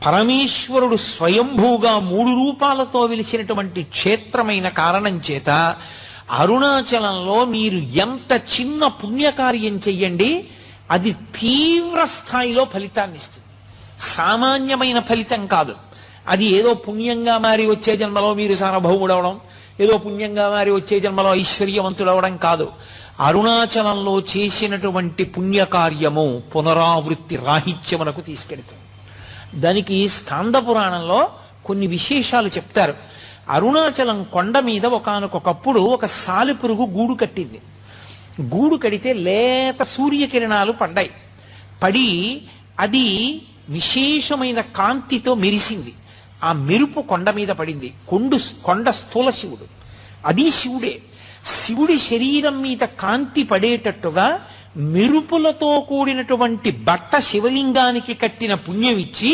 పరమేశ్వరుడు స్వయంభూగా 3 రూపాలతో వెలిసినటువంటి క్షేత్రమైన కారణం చేత అరుణాచలంలో మీరు ఎంత చిన్న పుణ్యకార్యం చెయ్యండి, అది తీవ్ర స్థాయిలో ఫలితాన్ని ఇస్తుంది. సామాన్యమైన ఫలితం కాదు. అది ఏదో పుణ్యంగా మారి వచ్చే జన్మలో మీరు సార్వభౌముడవడం, ఏదో పుణ్యంగా మారి వచ్చే జన్మలో ఐశ్వర్యవంతుడవడం కాదు. అరుణాచలంలో చేసినటువంటి పుణ్యకార్యము పునరావృత్తి రాహిత్యమునకు తీసుకెడుతుంది. దానికి స్కాంద పురాణంలో కొన్ని విశేషాలు చెప్తారు. అరుణాచలం కొండ మీద ఒకానొకప్పుడు ఒక సాలెపురుగు గూడు కట్టింది. గూడు కడితే లేత సూర్యకిరణాలు పడ్డాయి. పడి అది విశేషమైన కాంతితో మెరిసింది. ఆ మెరుపు కొండ మీద పడింది. కొండ స్థూల శివుడు, అది శివుడే. శివుడి శరీరం మీద కాంతి పడేటట్టుగా మెరుపులతో కూడినటువంటి బట్ట శివలింగానికి కట్టిన పుణ్యం ఇచ్చి